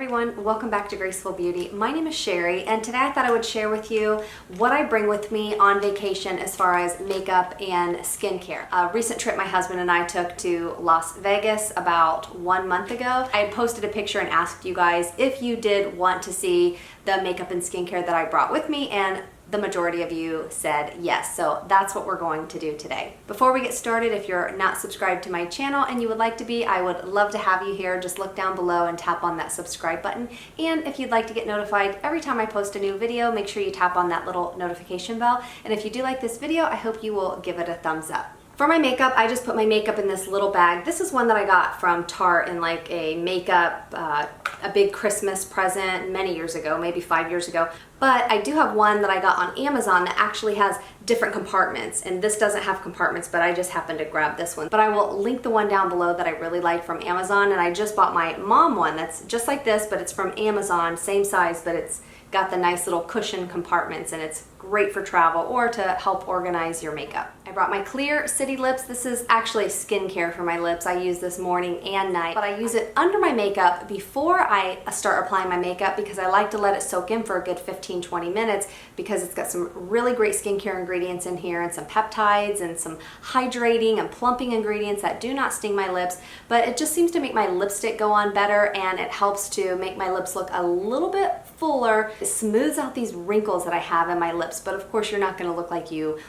everyone, welcome back to Graceful Beauty. My name is Sherry and today I thought I would share with you what I bring with me on vacation as far as makeup and skincare. A recent trip my husband and I took to Las Vegas about 1 month ago. I had posted a picture and asked you guys if you did want to see the makeup and skincare that I brought with me, and the majority of you said yes, so that's what we're going to do today. Before we get started, if you're not subscribed to my channel and you would like to be, I would love to have you here. Just look down below and tap on that subscribe button. And if you'd like to get notified every time I post a new video, make sure you tap on that little notification bell. And if you do like this video, I hope you will give it a thumbs up. For my makeup, I just put my makeup in this little bag. This is one that I got from Tarte in like a makeup, a big Christmas present many years ago, maybe 5 years ago. But I do have one that I got on Amazon that actually has different compartments, and this doesn't have compartments, but I just happened to grab this one. But I will link the one down below that I really like from Amazon, and I just bought my mom one that's just like this, but it's from Amazon, same size, but it's got the nice little cushion compartments, and it's great for travel or to help organize your makeup. I brought my Clear City Lips. This is actually skincare for my lips. I use this morning and night, but I use it under my makeup before I start applying my makeup because I like to let it soak in for a good 15-20 minutes because it's got some really great skincare ingredients in here and some peptides and some hydrating and plumping ingredients that do not sting my lips, but it just seems to make my lipstick go on better, and it helps to make my lips look a little bit fuller. It smooths out these wrinkles that I have in my lips, but of course you're not going to look like you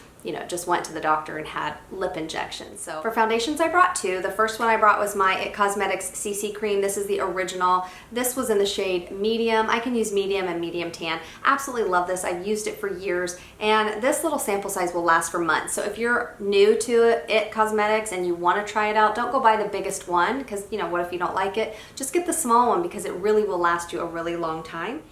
just went to the doctor and had lip injections. So for foundations, I brought two. The first one I brought was my It Cosmetics CC Cream. This is the original. This was in the shade medium. I can use medium and medium tan. Absolutely love this. I've used it for years, and this little sample size will last for months. So if you're new to It Cosmetics and you want to try it out, don't go buy the biggest one because, what if you don't like it? Just get the small one because it really will last you a really long time.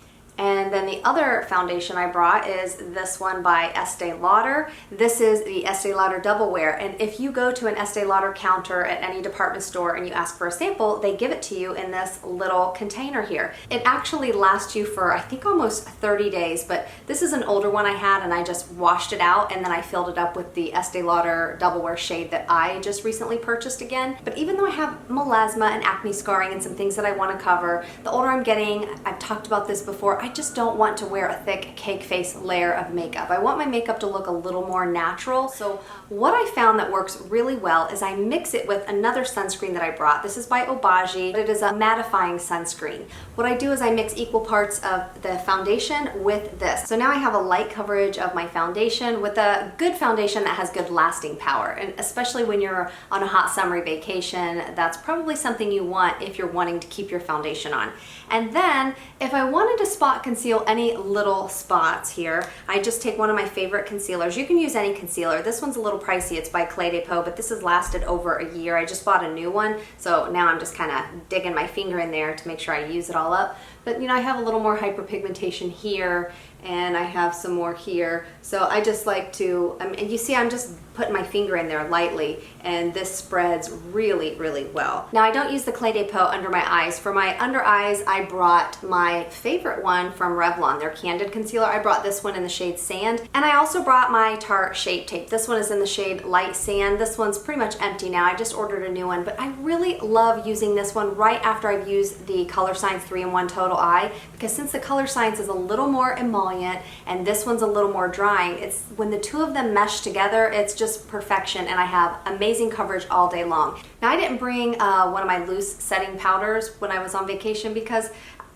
And then the other foundation I brought is this one by Estee Lauder. This is the Estee Lauder Double Wear. And if you go to an Estee Lauder counter at any department store and you ask for a sample, they give it to you in this little container here. It actually lasts you for, I think, almost 30 days, but this is an older one I had and I just washed it out and then I filled it up with the Estee Lauder Double Wear shade that I just recently purchased again. But even though I have melasma and acne scarring and some things that I want to cover, the older I'm getting, I've talked about this before, I just don't want to wear a thick cake face layer of makeup. I want my makeup to look a little more natural. So what I found that works really well is I mix it with another sunscreen that I brought. This is by Obagi. It is a mattifying sunscreen. What I do is I mix equal parts of the foundation with this. So now I have a light coverage of my foundation with a good foundation that has good lasting power. And especially when you're on a hot summery vacation, that's probably something you want if you're wanting to keep your foundation on. And then if I wanted to spot conceal any little spots here, I just take one of my favorite concealers. You can use any concealer. This one's a little pricey. It's by Clé de Peau, but this has lasted over a year. I just bought a new one, so now I'm just kind of digging my finger in there to make sure I use it all up. But I have a little more hyperpigmentation here, and I have some more here. So I just like to, and you see I'm just putting my finger in there lightly, and this spreads really, really well. Now I don't use the Clé de Peau under my eyes. For my under eyes, I brought my favorite one from Revlon, their Candid Concealer. I brought this one in the shade Sand, and I also brought my Tarte Shape Tape. This one is in the shade Light Sand. This one's pretty much empty now. I just ordered a new one, but I really love using this one right after I've used the Color Science 3-in-1 Total Eye, because since the Color Science is a little more emollient and this one's a little more drying, it's when the two of them mesh together, it's just perfection, and I have amazing coverage all day long. Now I didn't bring one of my loose setting powders when I was on vacation because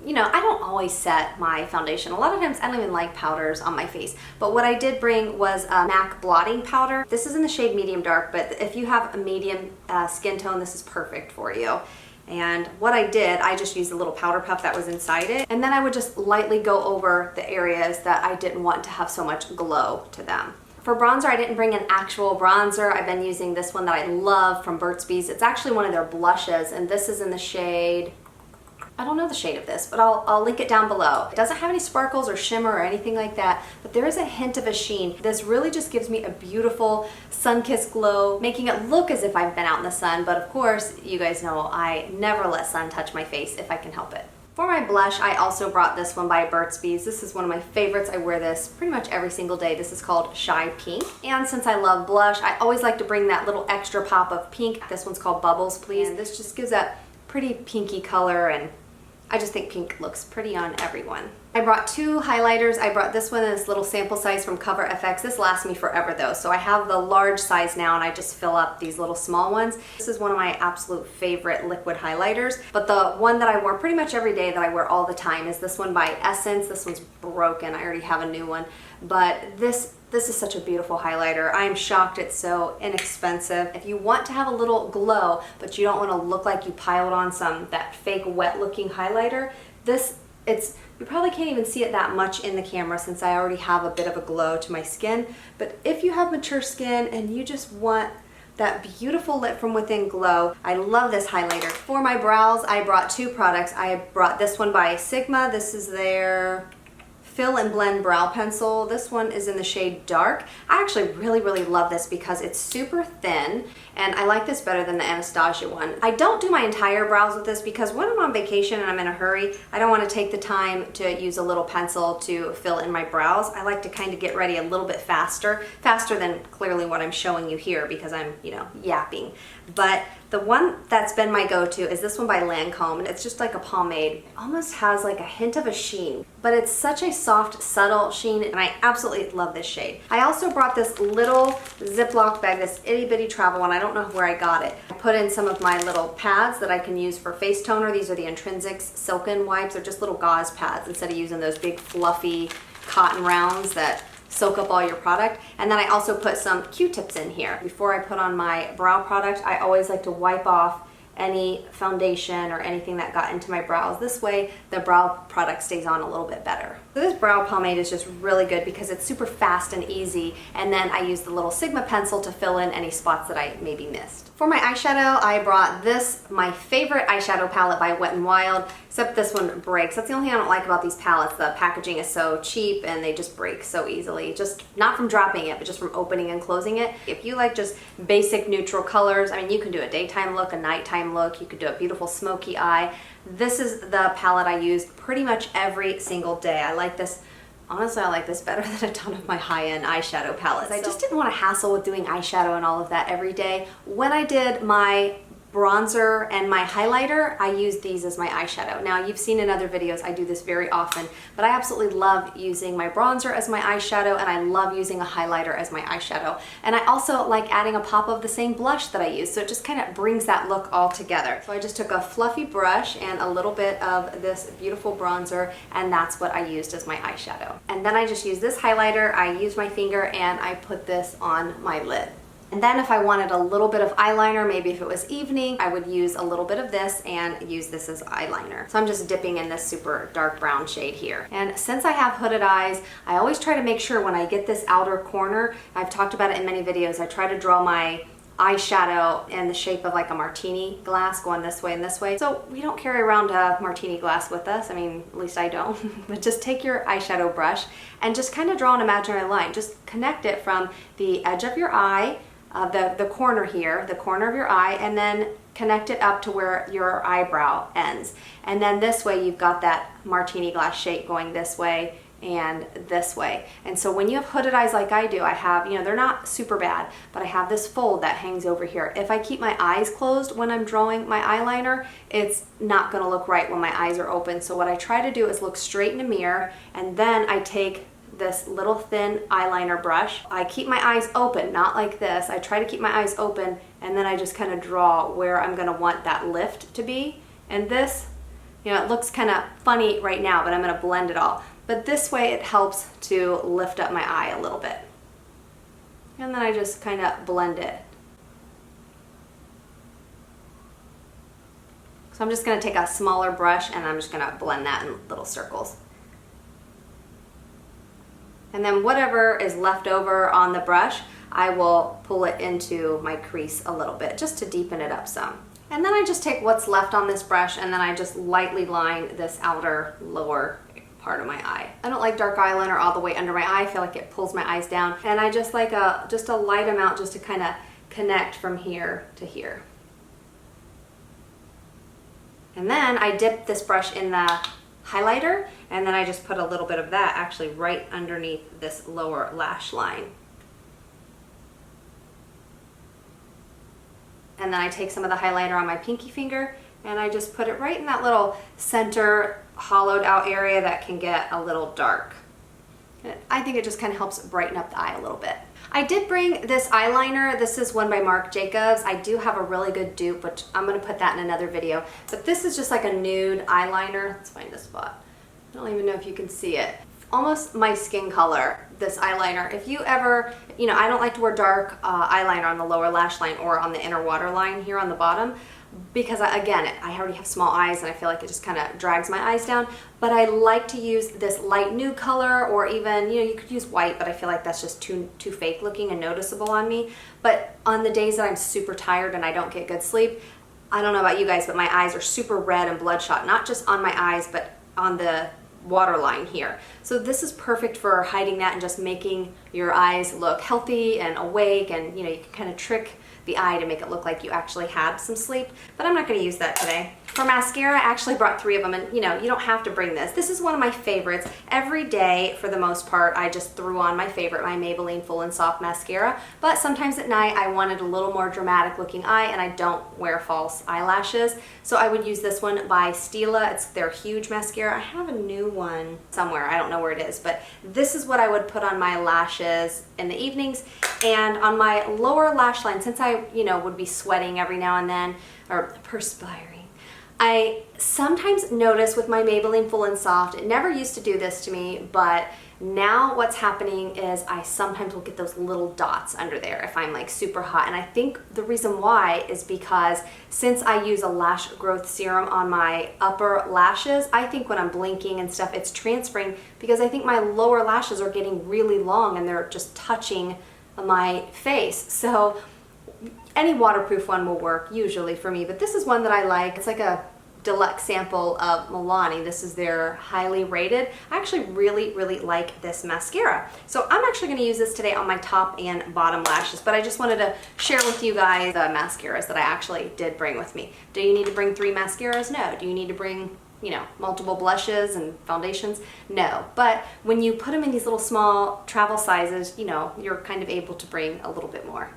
I don't always set my foundation. A lot of times I don't even like powders on my face. But what I did bring was a MAC blotting powder. This is in the shade medium dark, but if you have a medium skin tone, this is perfect for you. And what I did, I just used a little powder puff that was inside it, and then I would just lightly go over the areas that I didn't want to have so much glow to them. For bronzer, I didn't bring an actual bronzer. I've been using this one that I love from Burt's Bees. It's actually one of their blushes, and this is in the shade, I don't know the shade of this, but I'll link it down below. It doesn't have any sparkles or shimmer or anything like that, but there is a hint of a sheen. This really just gives me a beautiful sun-kissed glow, making it look as if I've been out in the sun, but of course, you guys know I never let sun touch my face if I can help it. For my blush, I also brought this one by Burt's Bees. This is one of my favorites. I wear this pretty much every single day. This is called Shy Pink. And since I love blush, I always like to bring that little extra pop of pink. This one's called Bubbles Please. And this just gives that pretty pinky color, and I just think pink looks pretty on everyone. I brought two highlighters. I brought this one in this little sample size from Cover FX. This lasts me forever though, so I have the large size now and I just fill up these little small ones. This is one of my absolute favorite liquid highlighters, but the one that I wear pretty much every day that I wear all the time is this one by Essence. This one's broken. I already have a new one, but this is such a beautiful highlighter. I am shocked it's so inexpensive. If you want to have a little glow, but you don't want to look like you piled on that fake wet looking highlighter, you probably can't even see it that much in the camera since I already have a bit of a glow to my skin. But if you have mature skin and you just want that beautiful lit from within glow, I love this highlighter. For my brows, I brought two products. I brought this one by Sigma. This is their Fill and Blend Brow Pencil. This one is in the shade Dark. I actually really love this because it's super thin and I like this better than the Anastasia one. I don't do my entire brows with this because when I'm on vacation and I'm in a hurry, I don't want to take the time to use a little pencil to fill in my brows. I like to kind of get ready a little bit faster than clearly what I'm showing you here because I'm, yapping. But the one that's been my go-to is this one by Lancome, and it's just like a pomade. It almost has like a hint of a sheen, but it's such a soft, subtle sheen, and I absolutely love this shade. I also brought this little Ziploc bag, this itty bitty travel one. I don't know where I got it. I put in some of my little pads that I can use for face toner. These are the Intrinsics Silken Wipes. They're just little gauze pads instead of using those big fluffy cotton rounds that soak up all your product. And then I also put some Q-tips in here. Before I put on my brow product, I always like to wipe off any foundation or anything that got into my brows. This way the brow product stays on a little bit better. So this brow pomade is just really good because it's super fast and easy, and then I use the little Sigma pencil to fill in any spots that I maybe missed. For my eyeshadow, I brought this, my favorite eyeshadow palette by Wet n Wild, except this one breaks. That's the only thing I don't like about these palettes. The packaging is so cheap and they just break so easily. Just not from dropping it, but just from opening and closing it. If you like just basic neutral colors, I mean, you can do a daytime look, a nighttime look, you could do a beautiful smoky eye. This is the palette I use pretty much every single day. I like this. Honestly, I like this better than a ton of my high-end eyeshadow palettes. I just didn't want to hassle with doing eyeshadow and all of that every day. When I did my bronzer and my highlighter, I used these as my eyeshadow. Now, you've seen in other videos, I do this very often, but I absolutely love using my bronzer as my eyeshadow, and I love using a highlighter as my eyeshadow. And I also like adding a pop of the same blush that I use, so it just kind of brings that look all together. So I just took a fluffy brush and a little bit of this beautiful bronzer, and that's what I used as my eyeshadow. And then I just used this highlighter, I used my finger, and I put this on my lid. And then if I wanted a little bit of eyeliner, maybe if it was evening, I would use a little bit of this and use this as eyeliner. So I'm just dipping in this super dark brown shade here. And since I have hooded eyes, I always try to make sure when I get this outer corner, I've talked about it in many videos, I try to draw my eyeshadow in the shape of like a martini glass going this way and this way. So we don't carry around a martini glass with us. I mean, at least I don't. But just take your eyeshadow brush and just kind of draw an imaginary line. Just connect it from the edge of your eye, the corner here, the corner of your eye, and then connect it up to where your eyebrow ends. And then this way you've got that martini glass shape going this way and this way. And so when you have hooded eyes like I do, I have, they're not super bad, but I have this fold that hangs over here. If I keep my eyes closed when I'm drawing my eyeliner, it's not gonna look right when my eyes are open. So what I try to do is look straight in a mirror, and then I take this little thin eyeliner brush. I keep my eyes open, not like this. I try to keep my eyes open, and then I just kind of draw where I'm gonna want that lift to be. And this, it looks kind of funny right now, but I'm gonna blend it all. But this way it helps to lift up my eye a little bit. And then I just kind of blend it. So I'm just gonna take a smaller brush and I'm just gonna blend that in little circles. And then whatever is left over on the brush, I will pull it into my crease a little bit just to deepen it up some. And then I just take what's left on this brush and then I just lightly line this outer lower part of my eye. I don't like dark eyeliner all the way under my eye. I feel like it pulls my eyes down. And I just like just a light amount just to kind of connect from here to here. And then I dip this brush in the highlighter, and then I just put a little bit of that actually right underneath this lower lash line. And then I take some of the highlighter on my pinky finger And I just put it right in that little center hollowed out area that can get a little dark. I think it just kind of helps brighten up the eye a little bit. I did bring this eyeliner. This is one by Marc Jacobs. I do have a really good dupe, which I'm going to put that in another video. But this is just like a nude eyeliner. Let's find a spot. I don't even know if you can see it. Almost my skin color, this eyeliner. If you ever, you know, I don't like to wear dark eyeliner on the lower lash line or on the inner waterline here on the bottom, because again, I already have small eyes and I feel like it just kind of drags my eyes down. But I like to use this light nude color, or even, you know, you could use white, but I feel like that's just too fake looking and noticeable on me. But on the days that I'm super tired and I don't get good sleep, I don't know about you guys, but my eyes are super red and bloodshot, not just on my eyes, but on the waterline here. So this is perfect for hiding that and just making your eyes look healthy and awake, and you know, you can kind of trick the eye to make it look like you actually had some sleep. But I'm not going to use that today. For mascara, I actually brought 3 of them, and you know, you don't have to bring this. This is one of my favorites. Every day, for the most part, I just threw on my favorite, my Maybelline Full and Soft mascara. But sometimes at night, I wanted a little more dramatic looking eye, and I don't wear false eyelashes. So I would use this one by Stila. It's their huge mascara. I have a new one somewhere. I don't know where it is, but this is what I would put on my lashes in the evenings. And on my lower lash line, since I, you know, would be sweating every now and then, or perspiring, I sometimes notice with my Maybelline Full and Soft, it never used to do this to me, but now what's happening is I sometimes will get those little dots under there if I'm like super hot. And I think the reason why is because since I use a lash growth serum on my upper lashes, I think when I'm blinking and stuff, it's transferring, because I think my lower lashes are getting really long and they're just touching my face. So any waterproof one will work usually for me, but this is one that I like. It's like a deluxe sample of Milani. This is their highly rated. I actually really like this mascara. So I'm actually going to use this today on my top and bottom lashes, but I just wanted to share with you guys the mascaras that I actually did bring with me. Do you need to bring 3 mascaras? No. Do you need to bring, you know, multiple blushes and foundations? No. But when you put them in these little small travel sizes, you know, you're kind of able to bring a little bit more.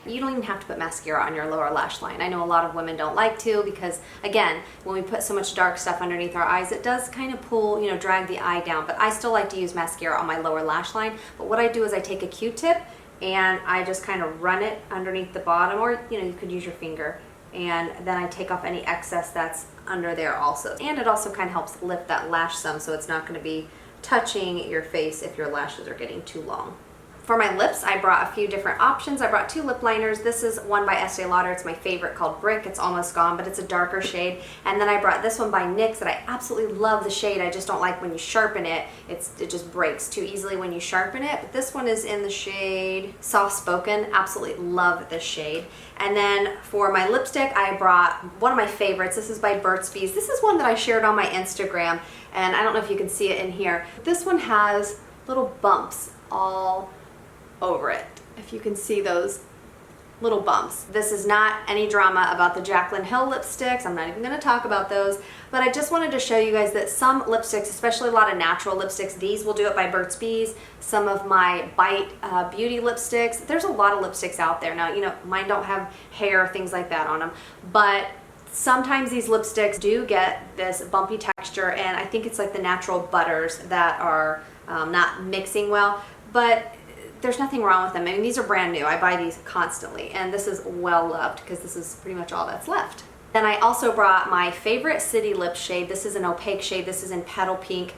You don't even have to put mascara on your lower lash line. I know a lot of women don't like to, because again, when we put so much dark stuff underneath our eyes, it does kind of pull, you know, drag the eye down. But I still like to use mascara on my lower lash line. But what I do is I take a Q-tip and I just kind of run it underneath the bottom, or you know, you could use your finger, and then I take off any excess that's under there also. And it also kind of helps lift that lash some, so it's not going to be touching your face if your lashes are getting too long. For my lips, I brought a few different options. I brought 2 lip liners. This is one by Estee Lauder. It's my favorite, called Brick. It's almost gone, but it's a darker shade. And then I brought this one by NYX that I absolutely love the shade. I just don't like when you sharpen it. It just breaks too easily when you sharpen it. But this one is in the shade Soft Spoken. Absolutely love this shade. And then for my lipstick, I brought one of my favorites. This is by Burt's Bees. This is one that I shared on my Instagram, and I don't know if you can see it in here. This one has little bumps all over it, if you can see those little bumps. This is not any drama about the Jaclyn Hill lipsticks. I'm not even going to talk about those, but I just wanted to show you guys that some lipsticks, especially a lot of natural lipsticks, these will do it by Burt's Bees. Some of my Bite Beauty lipsticks, there's a lot of lipsticks out there. Now, you know, mine don't have hair, things like that on them, but sometimes these lipsticks do get this bumpy texture, and I think it's like the natural butters that are not mixing well, but there's nothing wrong with them. I mean, these are brand new. I buy these constantly, and this is well loved because this is pretty much all that's left. Then I also brought my favorite City Lip shade. This is an opaque shade. This is in Petal Pink.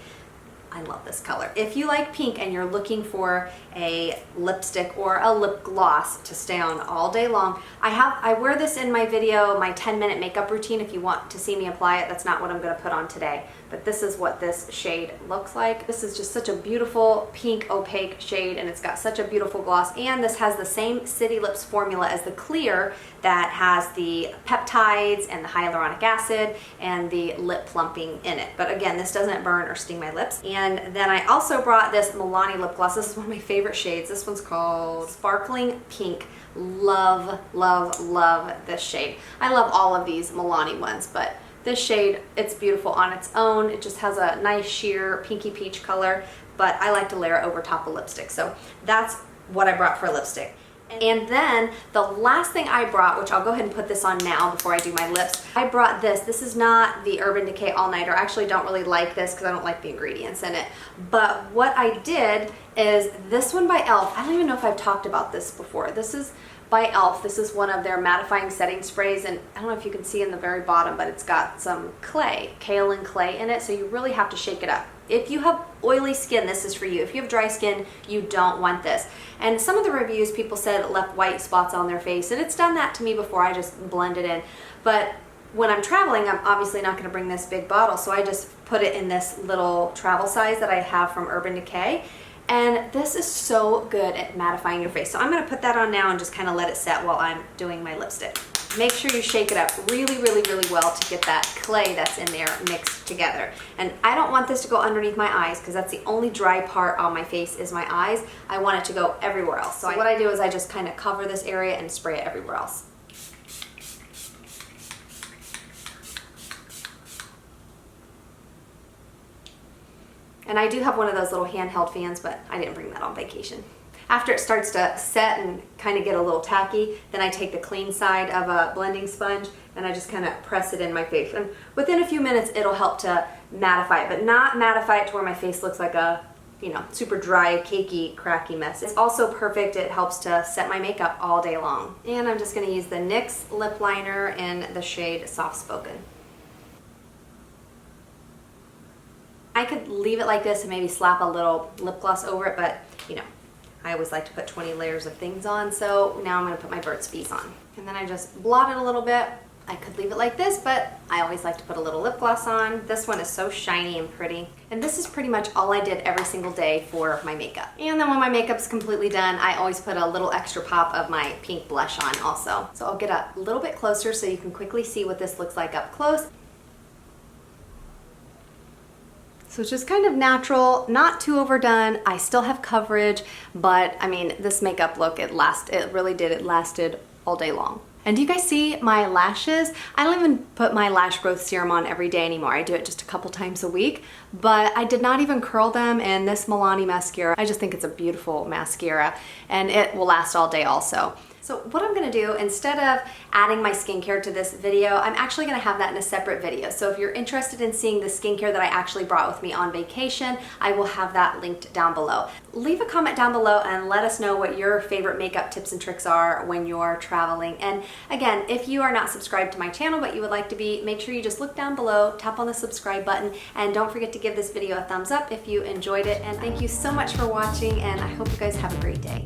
I love this color. If you like pink and you're looking for a lipstick or a lip gloss to stay on all day long, I wear this in my video, my 10-minute makeup routine. If you want to see me apply it, that's not what I'm going to put on today, but this is what this shade looks like. This is just such a beautiful pink opaque shade, and it's got such a beautiful gloss, and this has the same City Lips formula as the clear that has the peptides and the hyaluronic acid and the lip plumping in it. But again, this doesn't burn or sting my lips. And then I also brought this Milani lip gloss. This is one of my favorite shades. This one's called Sparkling Pink. Love, love, love this shade. I love all of these Milani ones, but this shade, it's beautiful on its own. It just has a nice sheer pinky peach color, but I like to layer it over top of lipstick. So that's what I brought for lipstick. And then the last thing I brought, which I'll go ahead and put this on now before I do my lips, I brought this. This is not the Urban Decay All Nighter. I actually don't really like this because I don't like the ingredients in it. But what I did is this one by e.l.f. I don't even know if I've talked about this before. This is by e.l.f. This is one of their mattifying setting sprays, and I don't know if you can see in the very bottom, but it's got some clay, kaolin clay in it, so you really have to shake it up. If you have oily skin, this is for you. If you have dry skin, you don't want this. And some of the reviews, people said it left white spots on their face, and it's done that to me before. I just blend it in. But when I'm traveling, I'm obviously not going to bring this big bottle, so I just put it in this little travel size that I have from Urban Decay. And this is so good at mattifying your face. So I'm going to put that on now and just kind of let it set while I'm doing my lipstick. Make sure you shake it up really, really, really well to get that clay that's in there mixed together. And I don't want this to go underneath my eyes because that's the only dry part on my face is my eyes. I want it to go everywhere else. So what I do is I just kind of cover this area and spray it everywhere else. And I do have one of those little handheld fans, but I didn't bring that on vacation. After it starts to set and kind of get a little tacky, then I take the clean side of a blending sponge and I just kind of press it in my face. And within a few minutes, it'll help to mattify it, but not mattify it to where my face looks like a, you know, super dry, cakey, cracky mess. It's also perfect. It helps to set my makeup all day long. And I'm just going to use the NYX lip liner in the shade Soft Spoken. I could leave it like this and maybe slap a little lip gloss over it, but you know, I always like to put 20 layers of things on, so now I'm going to put my Burt's Bees on. And then I just blot it a little bit. I could leave it like this, but I always like to put a little lip gloss on. This one is so shiny and pretty. And this is pretty much all I did every single day for my makeup. And then when my makeup's completely done, I always put a little extra pop of my pink blush on also. So I'll get a little bit closer so you can quickly see what this looks like up close. So it's just kind of natural, not too overdone. I still have coverage, but I mean, this makeup look, it really did. It lasted all day long. And do you guys see my lashes? I don't even put my lash growth serum on every day anymore. I do it just a couple times a week, but I did not even curl them in this Milani mascara. I just think it's a beautiful mascara and it will last all day also. So what I'm gonna do, instead of adding my skincare to this video, I'm actually gonna have that in a separate video. So if you're interested in seeing the skincare that I actually brought with me on vacation, I will have that linked down below. Leave a comment down below and let us know what your favorite makeup tips and tricks are when you're traveling. And again, if you are not subscribed to my channel but you would like to be, make sure you just look down below, tap on the subscribe button, and don't forget to give this video a thumbs up if you enjoyed it. And thank you so much for watching, and I hope you guys have a great day.